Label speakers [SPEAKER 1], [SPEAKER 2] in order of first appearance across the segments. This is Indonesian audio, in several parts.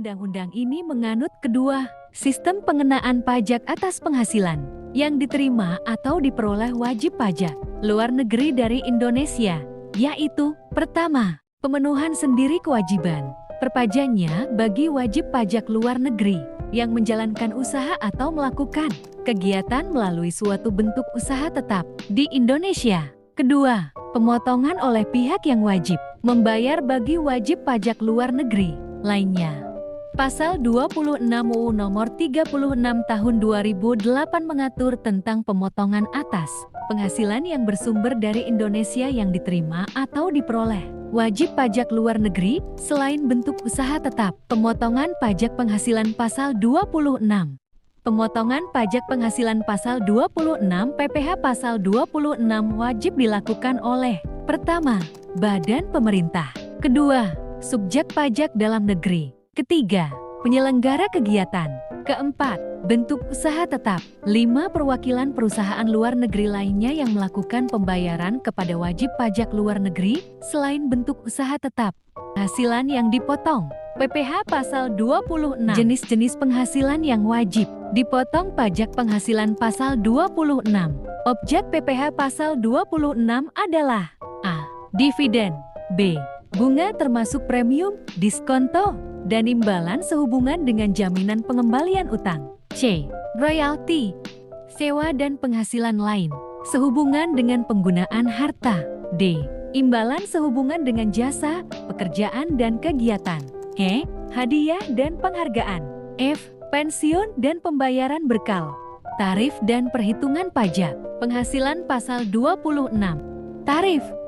[SPEAKER 1] undang-undang ini menganut kedua sistem pengenaan pajak atas penghasilan yang diterima atau diperoleh wajib pajak luar negeri dari Indonesia, yaitu pertama, pemenuhan sendiri kewajiban perpajaannya bagi wajib pajak luar negeri yang menjalankan usaha atau melakukan kegiatan melalui suatu bentuk usaha tetap di Indonesia. Kedua, pemotongan oleh pihak yang wajib membayar bagi wajib pajak luar negeri lainnya. Pasal 26 UU Nomor 36 Tahun 2008 mengatur tentang pemotongan atas penghasilan yang bersumber dari Indonesia yang diterima atau diperoleh wajib pajak luar negeri selain bentuk usaha tetap. Pemotongan pajak penghasilan Pasal 26. Pemotongan pajak penghasilan Pasal 26 PPh Pasal 26 wajib dilakukan oleh pertama, badan pemerintah. Kedua, subjek pajak dalam negeri. Ketiga, penyelenggara kegiatan. Keempat, bentuk usaha tetap. 5. Perwakilan perusahaan luar negeri lainnya yang melakukan pembayaran kepada wajib pajak luar negeri selain bentuk usaha tetap. Penghasilan yang dipotong. PPh Pasal 26. Jenis-jenis penghasilan yang wajib dipotong pajak penghasilan Pasal 26. Objek PPh Pasal 26 adalah A. Dividen. B. Bunga termasuk premium, diskonto, dan imbalan sehubungan dengan jaminan pengembalian utang. C. Royalti, sewa dan penghasilan lain sehubungan dengan penggunaan harta. D. Imbalan sehubungan dengan jasa, pekerjaan dan kegiatan. E. Hadiah dan penghargaan. F. Pensiun dan pembayaran berkala. Tarif dan perhitungan pajak penghasilan Pasal 26.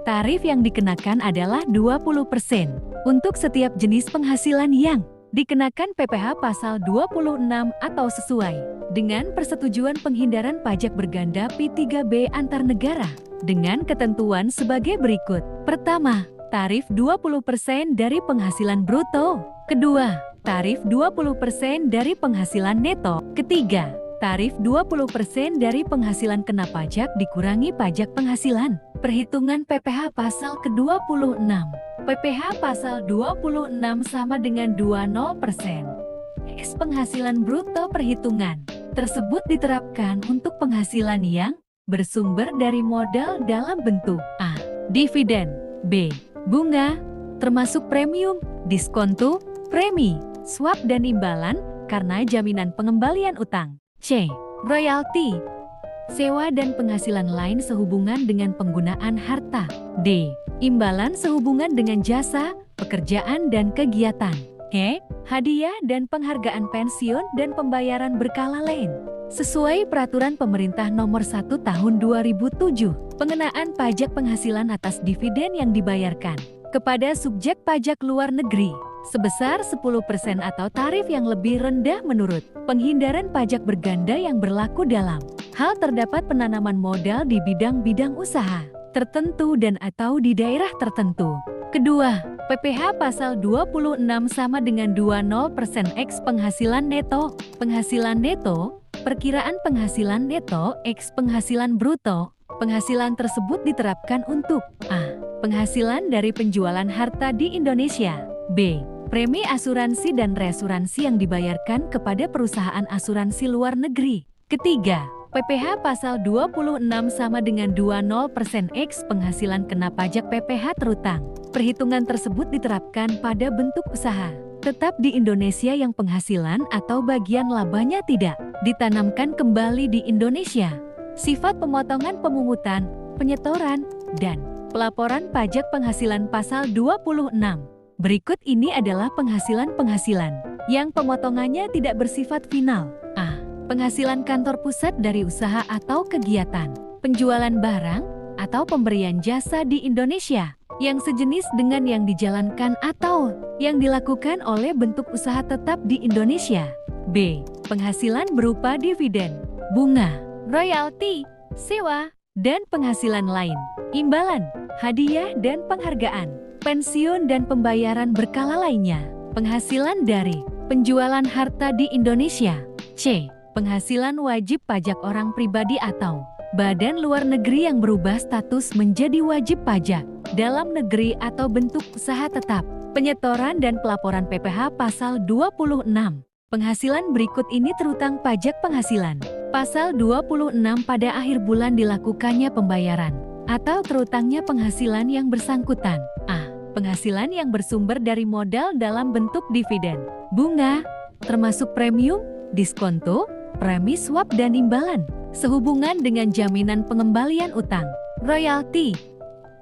[SPEAKER 1] Tarif yang dikenakan adalah 20% untuk setiap jenis penghasilan yang dikenakan PPh Pasal 26 atau sesuai dengan persetujuan penghindaran pajak berganda P3B antar negara dengan ketentuan sebagai berikut. Pertama, tarif 20% dari penghasilan bruto. Kedua, tarif 20% dari penghasilan neto. Ketiga, tarif 20% dari penghasilan kena pajak dikurangi pajak penghasilan. Perhitungan PPh Pasal ke-26. PPh Pasal 26 sama dengan 20%. X penghasilan bruto perhitungan tersebut diterapkan untuk penghasilan yang bersumber dari modal dalam bentuk A. Dividen. B. Bunga, termasuk premium, diskonto, premi, swap dan imbalan karena jaminan pengembalian utang. C. Royalti, sewa dan penghasilan lain sehubungan dengan penggunaan harta. D. Imbalan sehubungan dengan jasa, pekerjaan dan kegiatan. E. Hadiah dan penghargaan pensiun dan pembayaran berkala lain. Sesuai Peraturan Pemerintah Nomor 1 Tahun 2007, pengenaan pajak penghasilan atas dividen yang dibayarkan kepada subjek pajak luar negeri sebesar 10% atau tarif yang lebih rendah menurut penghindaran pajak berganda yang berlaku dalam hal terdapat penanaman modal di bidang-bidang usaha tertentu dan atau di daerah tertentu. Kedua, PPh Pasal 26 sama dengan 20% X penghasilan neto. Penghasilan neto, perkiraan penghasilan neto X penghasilan bruto. Penghasilan tersebut diterapkan untuk A. Penghasilan dari penjualan harta di Indonesia. B. Premi asuransi dan reasuransi yang dibayarkan kepada perusahaan asuransi luar negeri. Ketiga, PPh Pasal 26 sama dengan 20% X penghasilan kena pajak PPh terutang. Perhitungan tersebut diterapkan pada bentuk usaha tetap di Indonesia yang penghasilan atau bagian labanya tidak ditanamkan kembali di Indonesia. Sifat pemotongan pemungutan, penyetoran, dan pelaporan pajak penghasilan Pasal 26. Berikut ini adalah penghasilan-penghasilan yang pemotongannya tidak bersifat final. A. Penghasilan kantor pusat dari usaha atau kegiatan, penjualan barang, atau pemberian jasa di Indonesia yang sejenis dengan yang dijalankan atau yang dilakukan oleh bentuk usaha tetap di Indonesia. B. Penghasilan berupa dividen, bunga, royalti, sewa, dan penghasilan lain, imbalan, hadiah dan penghargaan, pensiun dan pembayaran berkala lainnya, penghasilan dari penjualan harta di Indonesia. C. Penghasilan wajib pajak orang pribadi atau badan luar negeri yang berubah status menjadi wajib pajak dalam negeri atau bentuk usaha tetap. Penyetoran dan pelaporan PPh Pasal 26. Penghasilan berikut ini terutang pajak penghasilan. Pasal 26 pada akhir bulan dilakukannya pembayaran atau terutangnya penghasilan yang bersangkutan. A. Penghasilan yang bersumber dari modal dalam bentuk dividen, bunga, termasuk premium, diskonto, premi swap dan imbalan, sehubungan dengan jaminan pengembalian utang, royalti,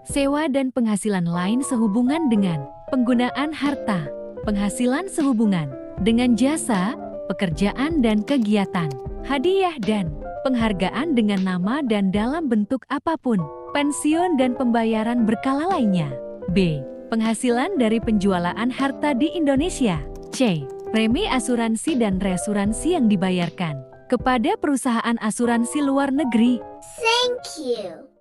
[SPEAKER 1] sewa dan penghasilan lain sehubungan dengan penggunaan harta, penghasilan sehubungan dengan jasa, pekerjaan dan kegiatan, hadiah dan penghargaan dengan nama dan dalam bentuk apapun, pensiun dan pembayaran berkala lainnya. B. Penghasilan dari penjualan harta di Indonesia. C. Premi asuransi dan reasuransi yang dibayarkan kepada perusahaan asuransi luar negeri.
[SPEAKER 2] Thank you.